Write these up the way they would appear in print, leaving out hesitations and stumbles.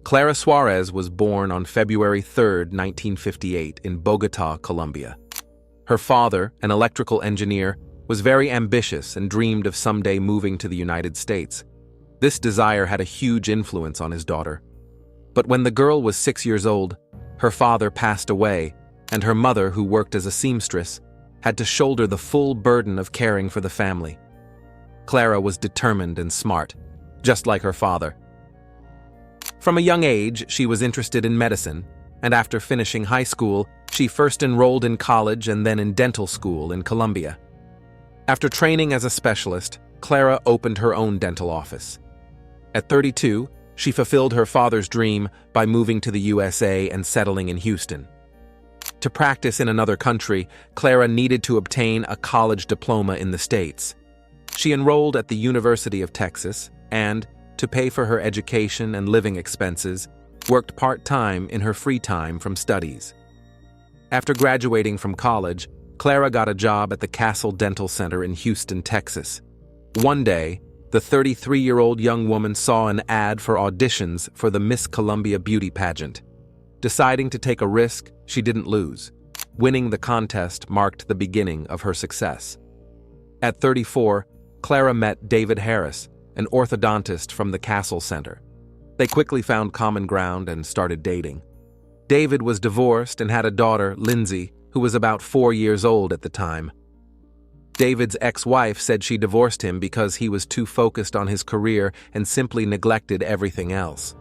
Clara Suarez was born on February 3, 1958, in Bogotá, Colombia. Her father, an electrical engineer, was very ambitious and dreamed of someday moving to the United States. This desire had a huge influence on his daughter. But when the girl was 6 years old, her father passed away, and her mother, who worked as a seamstress, had to shoulder the full burden of caring for the family. Clara was determined and smart, just like her father. From a young age, she was interested in medicine, and after finishing high school, she first enrolled in college and then in dental school in Colombia. After training as a specialist, Clara opened her own dental office. At 32, she fulfilled her father's dream by moving to the USA and settling in Houston. To practice in another country, Clara needed to obtain a college diploma in the States. She enrolled at the University of Texas and, to pay for her education and living expenses, worked part-time in her free time from studies. After graduating from college, Clara got a job at the Castle Dental Center in Houston, Texas. One day, the 33-year-old young woman saw an ad for auditions for the Miss Columbia beauty pageant. Deciding to take a risk, she didn't lose. Winning the contest marked the beginning of her success. At 34, Clara met David Harris, an orthodontist from the Castle Center. They quickly found common ground and started dating. David was divorced and had a daughter, Lindsay, who was about 4 years old at the time. David's ex-wife said she divorced him because he was too focused on his career and simply neglected everything else.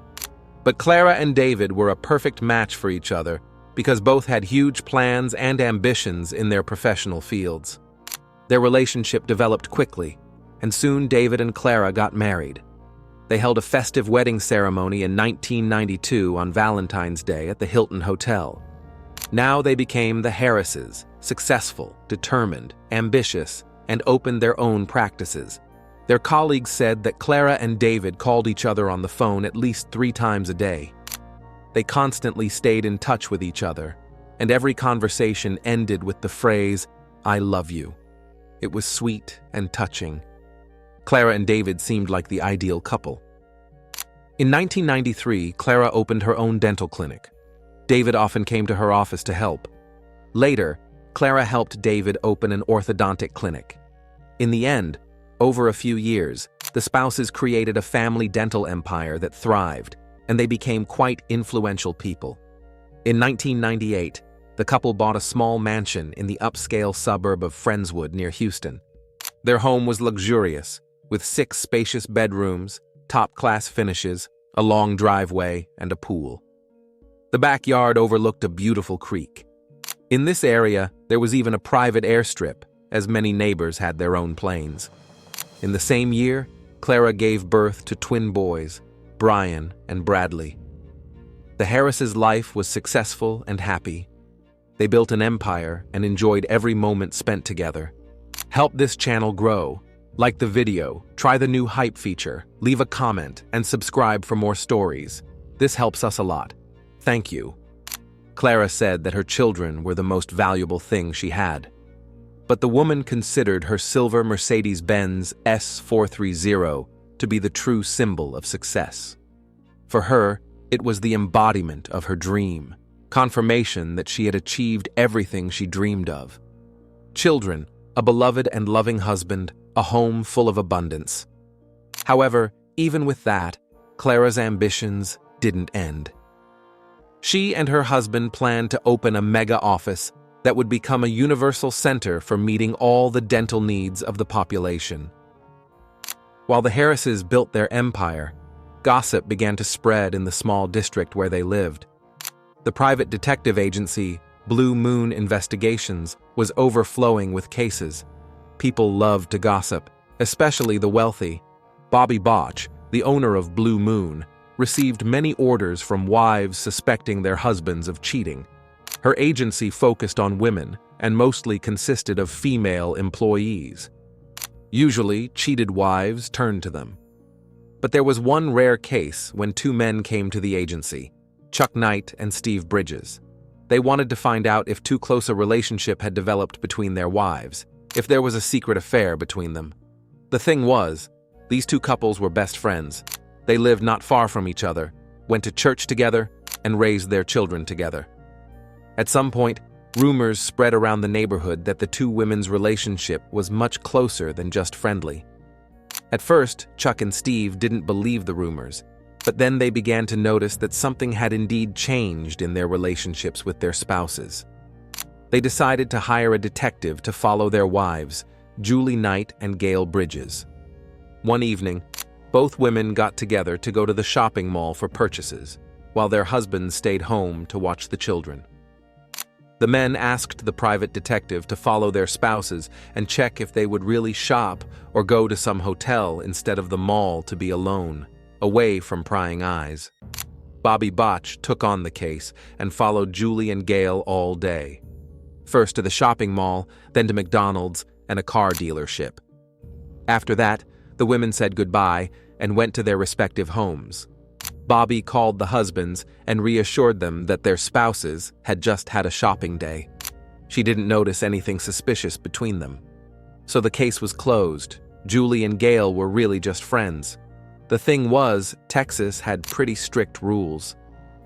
But Clara and David were a perfect match for each other because both had huge plans and ambitions in their professional fields. Their relationship developed quickly, and soon David and Clara got married. They held a festive wedding ceremony in 1992 on Valentine's Day at the Hilton Hotel. Now they became the Harrises, successful, determined, ambitious, and opened their own practices. Their colleagues said that Clara and David called each other on the phone at least 3 times a day. They constantly stayed in touch with each other, and every conversation ended with the phrase, "I love you." It was sweet and touching. Clara and David seemed like the ideal couple. In 1993, Clara opened her own dental clinic. David often came to her office to help. Later, Clara helped David open an orthodontic clinic. In the end, over a few years, the spouses created a family dental empire that thrived, and they became quite influential people. In 1998, the couple bought a small mansion in the upscale suburb of Friendswood near Houston. Their home was luxurious, with 6 spacious bedrooms, top-class finishes, a long driveway, and a pool. The backyard overlooked a beautiful creek. In this area, there was even a private airstrip, as many neighbors had their own planes. In the same year, Clara gave birth to twin boys, Brian and Bradley. The Harrises' life was successful and happy. They built an empire and enjoyed every moment spent together. Help this channel grow. Like the video, try the new hype feature, leave a comment, and subscribe for more stories. This helps us a lot. Thank you. Clara said that her children were the most valuable thing she had. But the woman considered her silver Mercedes-Benz S430 to be the true symbol of success. For her, it was the embodiment of her dream, confirmation that she had achieved everything she dreamed of. Children, a beloved and loving husband, a home full of abundance. However, even with that, Clara's ambitions didn't end. She and her husband planned to open a mega office that would become a universal center for meeting all the dental needs of the population. While the Harrises built their empire, gossip began to spread in the small district where they lived. The private detective agency, Blue Moon Investigations, was overflowing with cases. People loved to gossip, especially the wealthy. Bobby Botch, the owner of Blue Moon, received many orders from wives suspecting their husbands of cheating. Her agency focused on women and mostly consisted of female employees. Usually, cheated wives turned to them. But there was one rare case when 2 men came to the agency, Chuck Knight and Steve Bridges. They wanted to find out if too close a relationship had developed between their wives, if there was a secret affair between them. The thing was, these 2 couples were best friends. They lived not far from each other. went to church together, and raised their children together. At some point, rumors spread around the neighborhood that the two women's relationship was much closer than just friendly. At first, Chuck and Steve didn't believe the rumors, but then they began to notice that something had indeed changed in their relationships with their spouses. They decided to hire a detective to follow their wives, Julie Knight and Gail Bridges. One evening, both women got together to go to the shopping mall for purchases, while their husbands stayed home to watch the children. The men asked the private detective to follow their spouses and check if they would really shop or go to some hotel instead of the mall to be alone, away from prying eyes. Bobby Botch took on the case and followed Julie and Gail all day. First to the shopping mall, then to McDonald's and a car dealership. After that, the women said goodbye and went to their respective homes. Bobby called the husbands and reassured them that their spouses had just had a shopping day. She didn't notice anything suspicious between them. So the case was closed. Julie and Gail were really just friends. The thing was, Texas had pretty strict rules.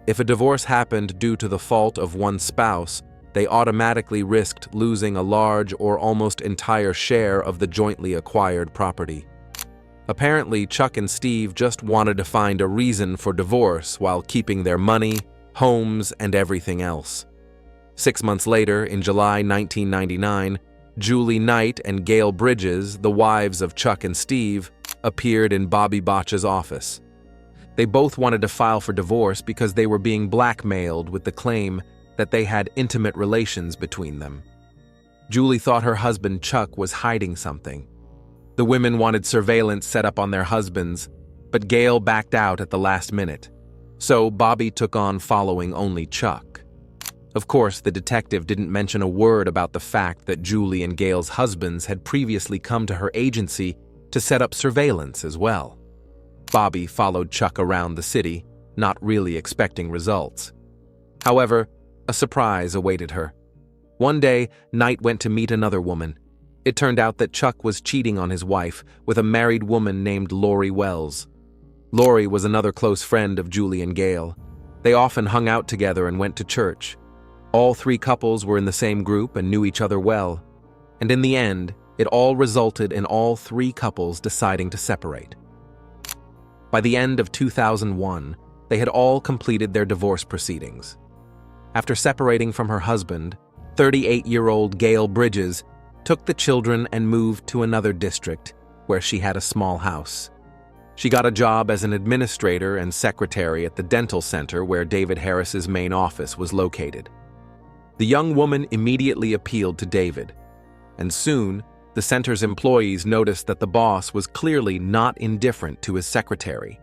If a divorce happened due to the fault of one spouse, they automatically risked losing a large or almost entire share of the jointly acquired property. Apparently, Chuck and Steve just wanted to find a reason for divorce while keeping their money, homes, and everything else. 6 months later, in July 1999, Julie Knight and Gail Bridges, the wives of Chuck and Steve, appeared in Bobby Botch's office. They both wanted to file for divorce because they were being blackmailed with the claim that they had intimate relations between them. Julie thought her husband Chuck was hiding something. The women wanted surveillance set up on their husbands, but Gail backed out at the last minute. So Bobby took on following only Chuck. Of course, the detective didn't mention a word about the fact that Julie and Gail's husbands had previously come to her agency to set up surveillance as well. Bobby followed Chuck around the city, not really expecting results. However, a surprise awaited her. One day, Knight went to meet another woman. It turned out that Chuck was cheating on his wife with a married woman named Lori Wells. Lori was another close friend of Julie and Gail. They often hung out together and went to church. All three couples were in the same group and knew each other well. And in the end, it all resulted in all three couples deciding to separate. By the end of 2001, they had all completed their divorce proceedings. After separating from her husband, 38-year-old Gail Bridges took the children and moved to another district where she had a small house. She got a job as an administrator and secretary at the dental center where David Harris's main office was located. The young woman immediately appealed to David, and soon the center's employees noticed that the boss was clearly not indifferent to his secretary.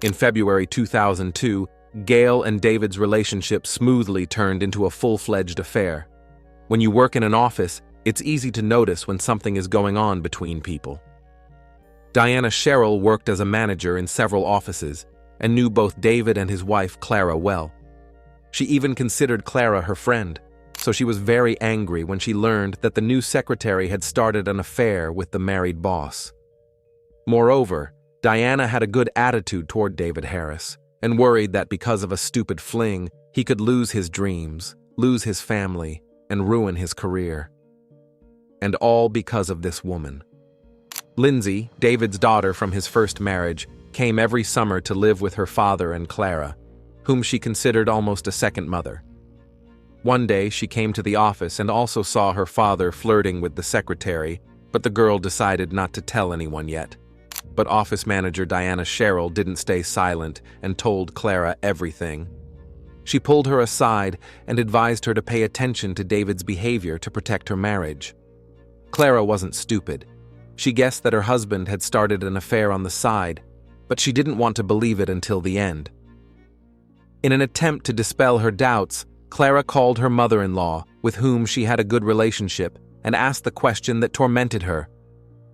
In February 2002, Gail and David's relationship smoothly turned into a full-fledged affair. When you work in an office, it's easy to notice when something is going on between people. Diana Sherrill worked as a manager in several offices and knew both David and his wife Clara well. She even considered Clara her friend, so she was very angry when she learned that the new secretary had started an affair with the married boss. Moreover, Diana had a good attitude toward David Harris and worried that because of a stupid fling, he could lose his dreams, lose his family, and ruin his career. And all because of this woman. Lindsay, David's daughter from his first marriage, came every summer to live with her father and Clara, whom she considered almost a second mother. One day she came to the office and also saw her father flirting with the secretary, but the girl decided not to tell anyone yet. But office manager Diana Sherrill didn't stay silent and told Clara everything. She pulled her aside and advised her to pay attention to David's behavior to protect her marriage. Clara wasn't stupid. She guessed that her husband had started an affair on the side, but she didn't want to believe it until the end. In an attempt to dispel her doubts, Clara called her mother-in-law, with whom she had a good relationship, and asked the question that tormented her.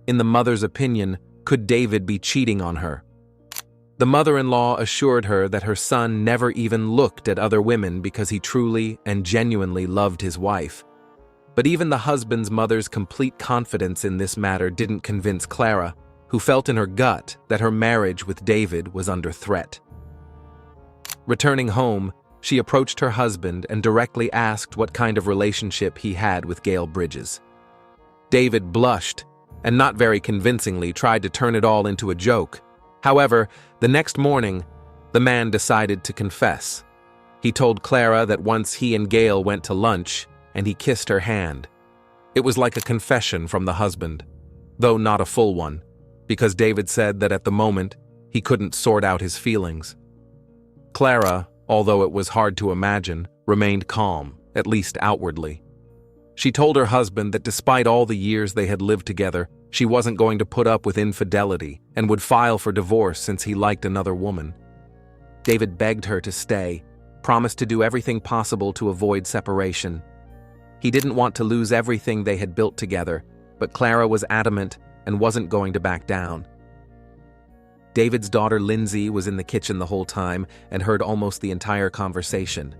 In the mother's opinion, could David be cheating on her? The mother-in-law assured her that her son never even looked at other women because he truly and genuinely loved his wife. But even the husband's mother's complete confidence in this matter didn't convince Clara, who felt in her gut that her marriage with David was under threat. Returning home, she approached her husband and directly asked what kind of relationship he had with Gail Bridges. David blushed and not very convincingly tried to turn it all into a joke. However, the next morning, the man decided to confess. He told Clara that once he and Gail went to lunch and he kissed her hand. It was like a confession from the husband, though not a full one, because David said that at the moment, he couldn't sort out his feelings. Clara, although it was hard to imagine, remained calm, at least outwardly. She told her husband that despite all the years they had lived together, she wasn't going to put up with infidelity and would file for divorce since he liked another woman. David begged her to stay, promised to do everything possible to avoid separation. He didn't want to lose everything they had built together, but Clara was adamant and wasn't going to back down. David's daughter Lindsay was in the kitchen the whole time and heard almost the entire conversation.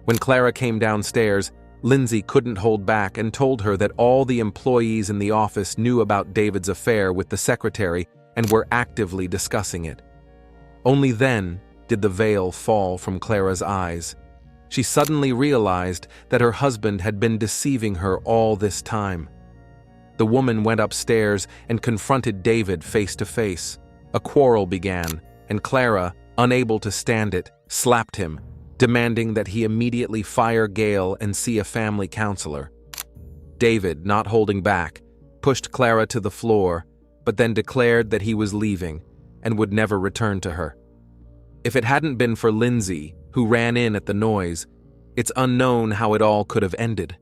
When Clara came downstairs, Lindsay couldn't hold back and told her that all the employees in the office knew about David's affair with the secretary and were actively discussing it. Only then did the veil fall from Clara's eyes. She suddenly realized that her husband had been deceiving her all this time. The woman went upstairs and confronted David face to face. A quarrel began, and Clara, unable to stand it, slapped him, demanding that he immediately fire Gail and see a family counselor. David, not holding back, pushed Clara to the floor, but then declared that he was leaving and would never return to her. If it hadn't been for Lindsay, who ran in at the noise, it's unknown how it all could have ended.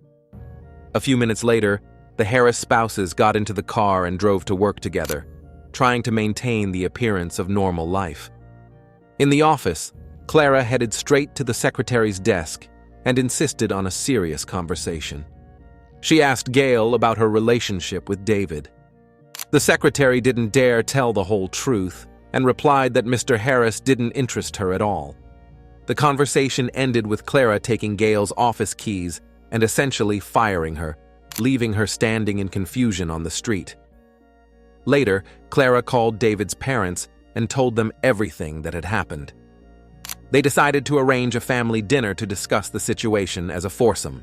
A few minutes later, the Harris spouses got into the car and drove to work together, trying to maintain the appearance of normal life. In the office, Clara headed straight to the secretary's desk and insisted on a serious conversation. She asked Gail about her relationship with David. The secretary didn't dare tell the whole truth and replied that Mr. Harris didn't interest her at all. The conversation ended with Clara taking Gail's office keys and essentially firing her, leaving her standing in confusion on the street. Later, Clara called David's parents and told them everything that had happened. They decided to arrange a family dinner to discuss the situation as a foursome.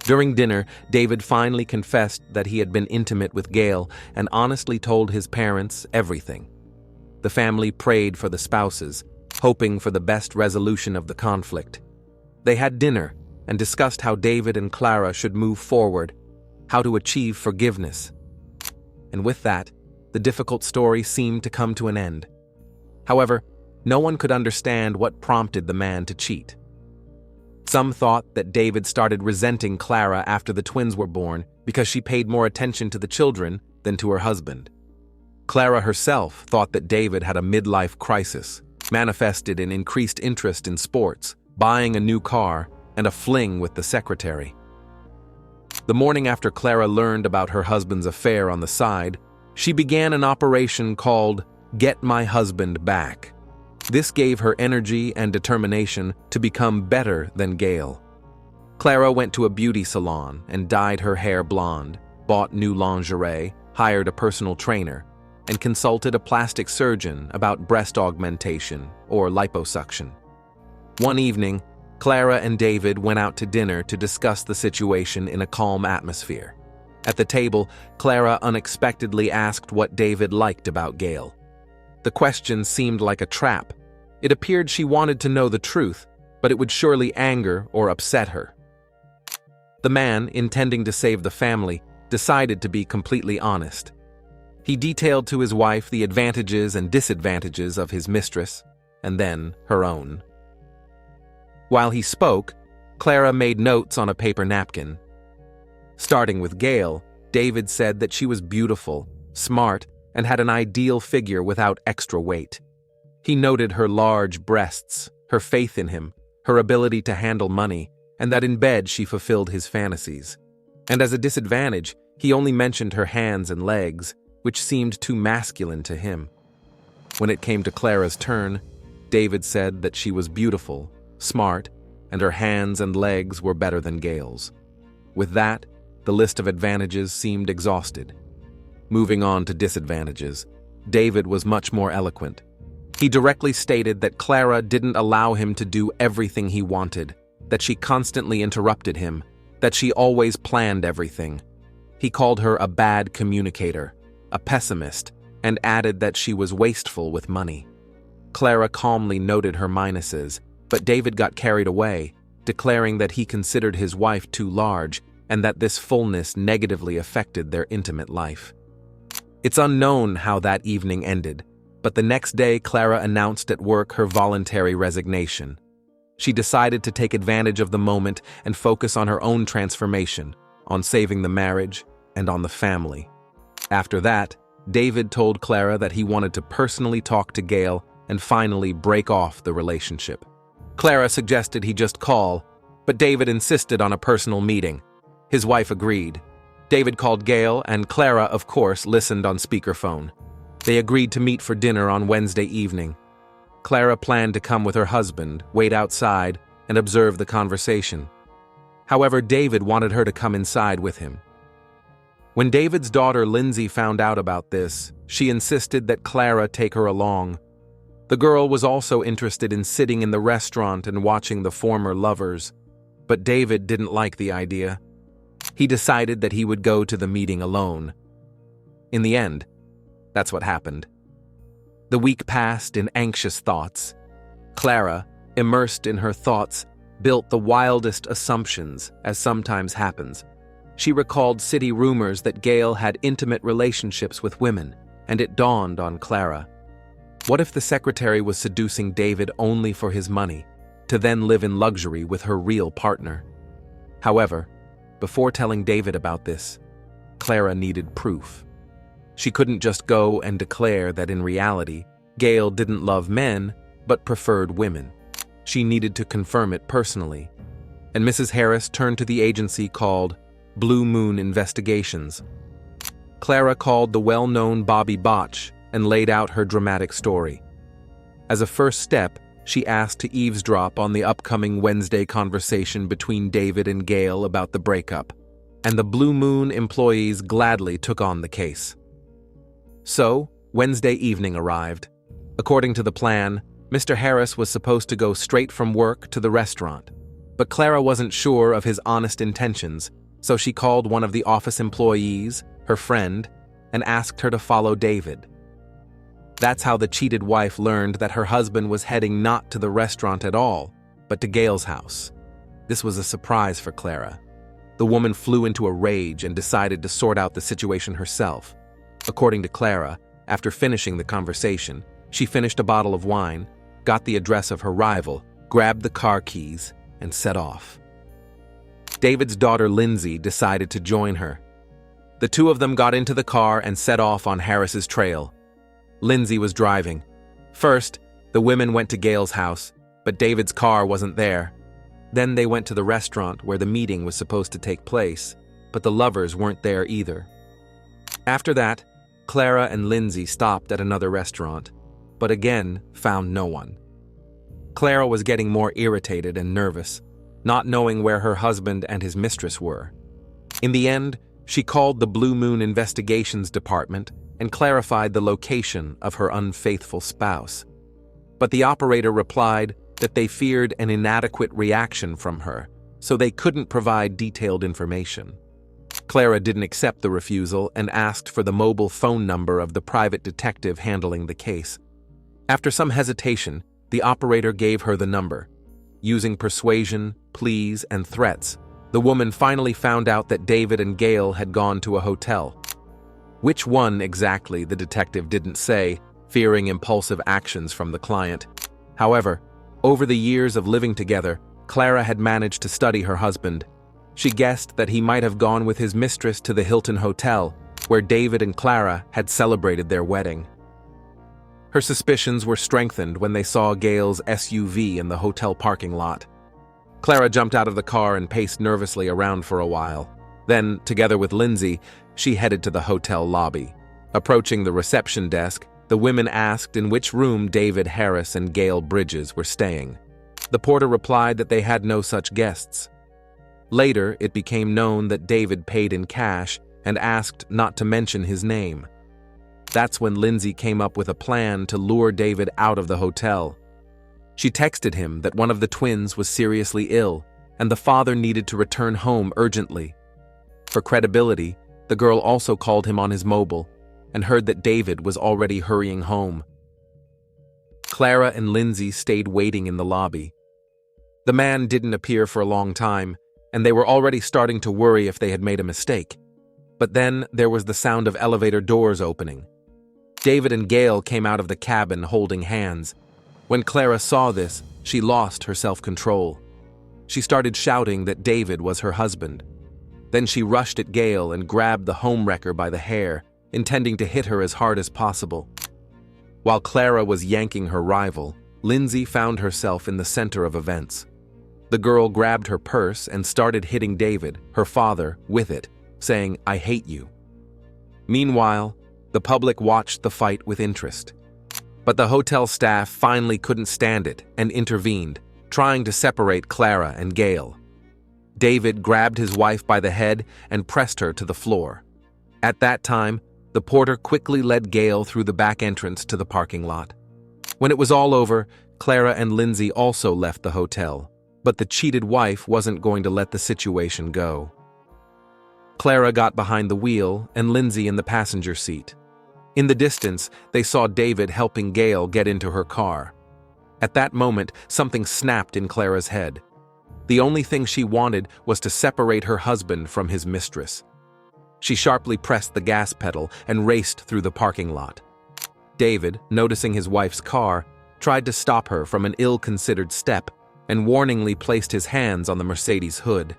During dinner, David finally confessed that he had been intimate with Gail and honestly told his parents everything. The family prayed for the spouses, hoping for the best resolution of the conflict. They had dinner and discussed how David and Clara should move forward, how to achieve forgiveness. And with that, the difficult story seemed to come to an end. However, no one could understand what prompted the man to cheat. Some thought that David started resenting Clara after the twins were born because she paid more attention to the children than to her husband. Clara herself thought that David had a midlife crisis, manifested in increased interest in sports, buying a new car, and a fling with the secretary. The morning after Clara learned about her husband's affair on the side, she began an operation called Get My Husband Back. This gave her energy and determination to become better than Gail. Clara went to a beauty salon and dyed her hair blonde, bought new lingerie, hired a personal trainer, and consulted a plastic surgeon about breast augmentation or liposuction. One evening, Clara and David went out to dinner to discuss the situation in a calm atmosphere. At the table, Clara unexpectedly asked what David liked about Gail. The question seemed like a trap. It appeared she wanted to know the truth, but it would surely anger or upset her. The man, intending to save the family, decided to be completely honest. He detailed to his wife the advantages and disadvantages of his mistress, and then her own. While he spoke, Clara made notes on a paper napkin. Starting with Gail, David said that she was beautiful, smart, and had an ideal figure without extra weight. He noted her large breasts, her faith in him, her ability to handle money, and that in bed she fulfilled his fantasies. And as a disadvantage, he only mentioned her hands and legs, which seemed too masculine to him. When it came to Clara's turn, David said that she was beautiful, smart, and her hands and legs were better than Gail's. With that, the list of advantages seemed exhausted. Moving on to disadvantages, David was much more eloquent. He directly stated that Clara didn't allow him to do everything he wanted, that she constantly interrupted him, that she always planned everything. He called her a bad communicator, a pessimist, and added that she was wasteful with money. Clara calmly noted her minuses, but David got carried away, declaring that he considered his wife too large and that this fullness negatively affected their intimate life. It's unknown how that evening ended, but the next day Clara announced at work her voluntary resignation. She decided to take advantage of the moment and focus on her own transformation, on saving the marriage, and on the family. After that, David told Clara that he wanted to personally talk to Gail and finally break off the relationship. Clara suggested he just call, but David insisted on a personal meeting. His wife agreed. David called Gail, and Clara, of course, listened on speakerphone. They agreed to meet for dinner on Wednesday evening. Clara planned to come with her husband, wait outside, and observe the conversation. However, David wanted her to come inside with him. When David's daughter Lindsay found out about this, she insisted that Clara take her along. The girl was also interested in sitting in the restaurant and watching the former lovers, but David didn't like the idea. He decided that he would go to the meeting alone. In the end, that's what happened. The week passed in anxious thoughts. Clara, immersed in her thoughts, built the wildest assumptions, as sometimes happens. She recalled city rumors that Gail had intimate relationships with women, and it dawned on Clara. What if the secretary was seducing David only for his money, to then live in luxury with her real partner? However, before telling David about this, Clara needed proof. She couldn't just go and declare that in reality, Gail didn't love men, but preferred women. She needed to confirm it personally. And Mrs. Harris turned to the agency called Blue Moon Investigations. Clara called the well-known Bobby Botch and laid out her dramatic story. As a first step, she asked to eavesdrop on the upcoming Wednesday conversation between David and Gail about the breakup, and the Blue Moon employees gladly took on the case. So, Wednesday evening arrived. According to the plan, Mr. Harris was supposed to go straight from work to the restaurant, but Clara wasn't sure of his honest intentions, so she called one of the office employees, her friend, and asked her to follow David. That's how the cheated wife learned that her husband was heading not to the restaurant at all, but to Gail's house. This was a surprise for Clara. The woman flew into a rage and decided to sort out the situation herself. According to Clara, after finishing the conversation, she finished a bottle of wine, got the address of her rival, grabbed the car keys, and set off. David's daughter Lindsay decided to join her. The two of them got into the car and set off on Harris's trail. Lindsay was driving. First, the women went to Gail's house, but David's car wasn't there. Then they went to the restaurant where the meeting was supposed to take place, but the lovers weren't there either. After that, Clara and Lindsay stopped at another restaurant, but again found no one. Clara was getting more irritated and nervous, not knowing where her husband and his mistress were. In the end, she called the Blue Moon Investigations Department and clarified the location of her unfaithful spouse. But the operator replied that they feared an inadequate reaction from her, so they couldn't provide detailed information. Clara didn't accept the refusal and asked for the mobile phone number of the private detective handling the case. After some hesitation, the operator gave her the number. Using persuasion, pleas, and threats, the woman finally found out that David and Gail had gone to a hotel. Which one exactly, the detective didn't say, fearing impulsive actions from the client. However, over the years of living together, Clara had managed to study her husband. She guessed that he might have gone with his mistress to the Hilton Hotel, where David and Clara had celebrated their wedding. Her suspicions were strengthened when they saw Gail's SUV in the hotel parking lot. Clara jumped out of the car and paced nervously around for a while. Then, together with Lindsay, she headed to the hotel lobby. Approaching the reception desk, the women asked in which room David Harris and Gail Bridges were staying. The porter replied that they had no such guests. Later, it became known that David paid in cash and asked not to mention his name. That's when Lindsay came up with a plan to lure David out of the hotel. She texted him that one of the twins was seriously ill and the father needed to return home urgently. For credibility, the girl also called him on his mobile and heard that David was already hurrying home. Clara and Lindsay stayed waiting in the lobby. The man didn't appear for a long time, and they were already starting to worry if they had made a mistake. But then there was the sound of elevator doors opening. David and Gail came out of the cabin holding hands. When Clara saw this, she lost her self-control. She started shouting that David was her husband. Then she rushed at Gail and grabbed the homewrecker by the hair, intending to hit her as hard as possible. While Clara was yanking her rival, Lindsay found herself in the center of events. The girl grabbed her purse and started hitting David, her father, with it, saying, "I hate you." Meanwhile, the public watched the fight with interest. But the hotel staff finally couldn't stand it and intervened, trying to separate Clara and Gail. David grabbed his wife by the head and pressed her to the floor. At that time, the porter quickly led Gail through the back entrance to the parking lot. When it was all over, Clara and Lindsay also left the hotel, but the cheated wife wasn't going to let the situation go. Clara got behind the wheel and Lindsay in the passenger seat. In the distance, they saw David helping Gail get into her car. At that moment, something snapped in Clara's head. The only thing she wanted was to separate her husband from his mistress. She sharply pressed the gas pedal and raced through the parking lot. David, noticing his wife's car, tried to stop her from an ill-considered step and warningly placed his hands on the Mercedes hood.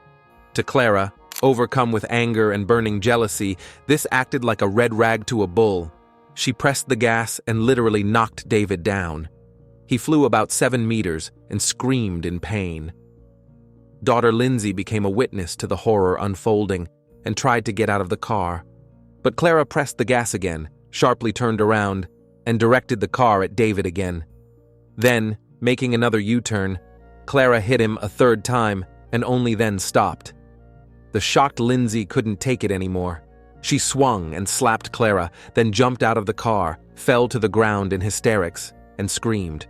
To Clara, overcome with anger and burning jealousy, this acted like a red rag to a bull. She pressed the gas and literally knocked David down. He flew about 7 meters and screamed in pain. Daughter Lindsay became a witness to the horror unfolding and tried to get out of the car. But Clara pressed the gas again, sharply turned around, and directed the car at David again. Then, making another U-turn, Clara hit him a third time and only then stopped. The shocked Lindsay couldn't take it anymore. She swung and slapped Clara, then jumped out of the car, fell to the ground in hysterics, and screamed.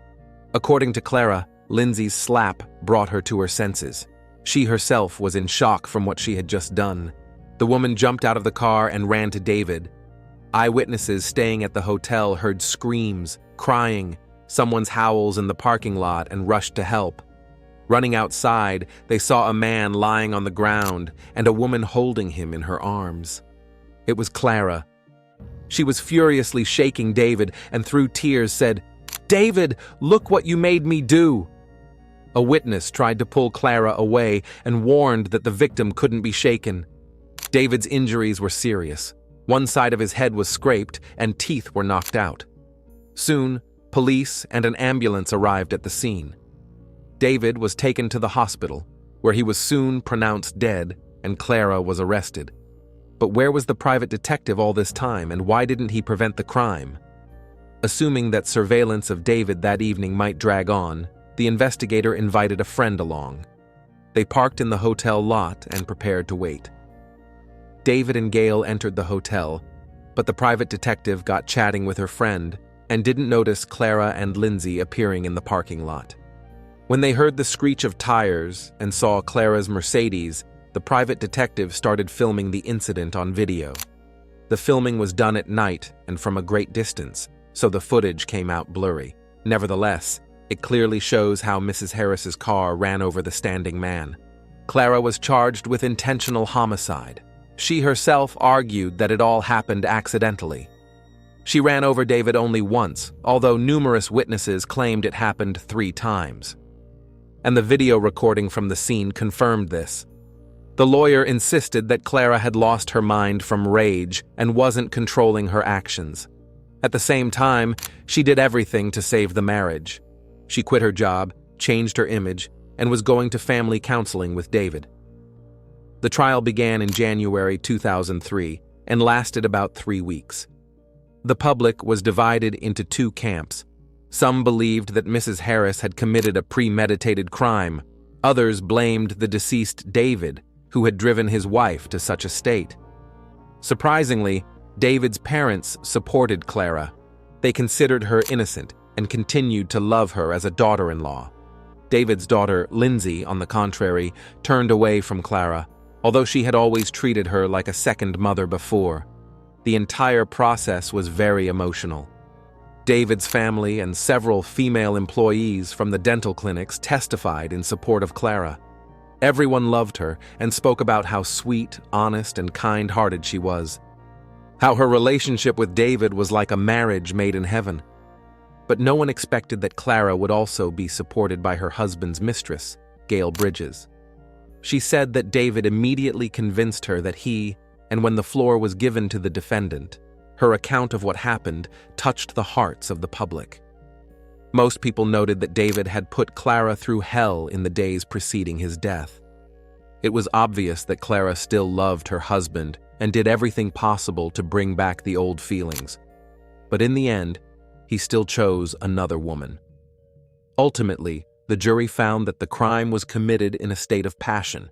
According to Clara, Lindsay's slap brought her to her senses. She herself was in shock from what she had just done. The woman jumped out of the car and ran to David. Eyewitnesses staying at the hotel heard screams, crying, someone's howls in the parking lot and rushed to help. Running outside, they saw a man lying on the ground and a woman holding him in her arms. It was Clara. She was furiously shaking David and through tears said, "David, look what you made me do." A witness tried to pull Clara away and warned that the victim couldn't be shaken. David's injuries were serious. One side of his head was scraped and teeth were knocked out. Soon, police and an ambulance arrived at the scene. David was taken to the hospital, where he was soon pronounced dead, and Clara was arrested. But where was the private detective all this time, and why didn't he prevent the crime? Assuming that surveillance of David that evening might drag on, the investigator invited a friend along. They parked in the hotel lot and prepared to wait. David and Gail entered the hotel, but the private detective got chatting with her friend and didn't notice Clara and Lindsay appearing in the parking lot. When they heard the screech of tires and saw Clara's Mercedes, the private detective started filming the incident on video. The filming was done at night and from a great distance, so the footage came out blurry. Nevertheless, it clearly shows how Mrs. Harris's car ran over the standing man. Clara was charged with intentional homicide. She herself argued that it all happened accidentally. She ran over David only once, although numerous witnesses claimed it happened 3 times. And the video recording from the scene confirmed this. The lawyer insisted that Clara had lost her mind from rage and wasn't controlling her actions. At the same time, she did everything to save the marriage. She quit her job, changed her image, and was going to family counseling with David. The trial began in January 2003 and lasted about 3 weeks. The public was divided into 2 camps. Some believed that Mrs. Harris had committed a premeditated crime. Others blamed the deceased David, who had driven his wife to such a state. Surprisingly, David's parents supported Clara. They considered her innocent and continued to love her as a daughter-in-law. David's daughter, Lindsay, on the contrary, turned away from Clara, although she had always treated her like a second mother before. The entire process was very emotional. David's family and several female employees from the dental clinics testified in support of Clara. Everyone loved her and spoke about how sweet, honest, and kind-hearted she was. How her relationship with David was like a marriage made in heaven. But no one expected that Clara would also be supported by her husband's mistress, Gail Bridges. She said that David immediately convinced her that he, and when the floor was given to the defendant, her account of what happened touched the hearts of the public. Most people noted that David had put Clara through hell in the days preceding his death. It was obvious that Clara still loved her husband and did everything possible to bring back the old feelings. But in the end, he still chose another woman. Ultimately, the jury found that the crime was committed in a state of passion.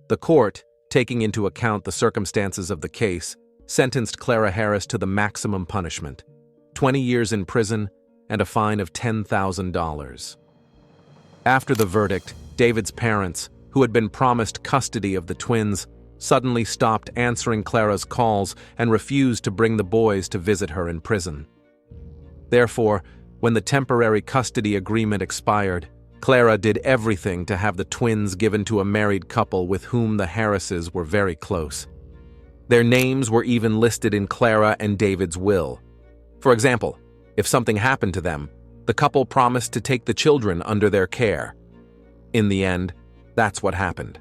The court, taking into account the circumstances of the case, sentenced Clara Harris to the maximum punishment, 20 years in prison and a fine of $10,000. After the verdict, David's parents, who had been promised custody of the twins, suddenly stopped answering Clara's calls and refused to bring the boys to visit her in prison. Therefore, when the temporary custody agreement expired, Clara did everything to have the twins given to a married couple with whom the Harrises were very close. Their names were even listed in Clara and David's will. For example, if something happened to them, the couple promised to take the children under their care. In the end, that's what happened.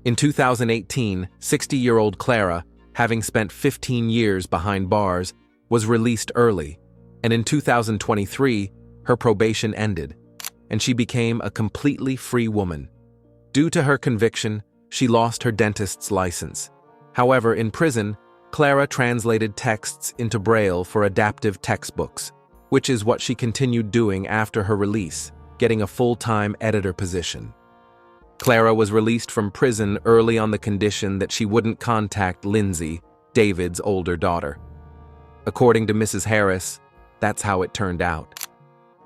In 2018, 60-year-old Clara, having spent 15 years behind bars, was released early, and in 2023, her probation ended, and she became a completely free woman. Due to her conviction, she lost her dentist's license. However, in prison, Clara translated texts into Braille for adaptive textbooks, which is what she continued doing after her release, getting a full-time editor position. Clara was released from prison early on the condition that she wouldn't contact Lindsay, David's older daughter. According to Mrs. Harris, that's how it turned out.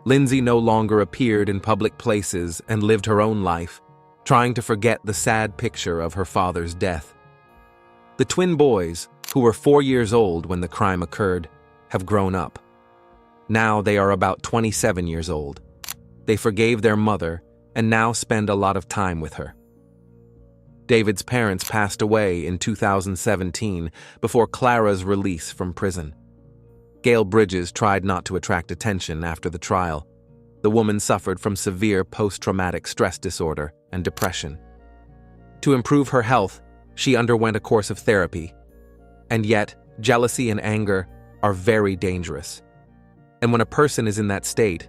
Lindsay no longer appeared in public places and lived her own life, trying to forget the sad picture of her father's death. The twin boys, who were 4 years old when the crime occurred, have grown up. Now they are about 27 years old. They forgave their mother and now spend a lot of time with her. David's parents passed away in 2017 before Clara's release from prison. Gail Bridges tried not to attract attention after the trial. The woman suffered from severe post-traumatic stress disorder and depression. To improve her health, she underwent a course of therapy. And yet, jealousy and anger are very dangerous. And when a person is in that state,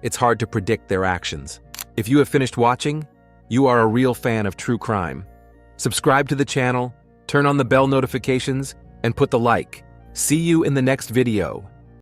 it's hard to predict their actions. If you have finished watching, you are a real fan of true crime. Subscribe to the channel, turn on the bell notifications, and put the like. See you in the next video.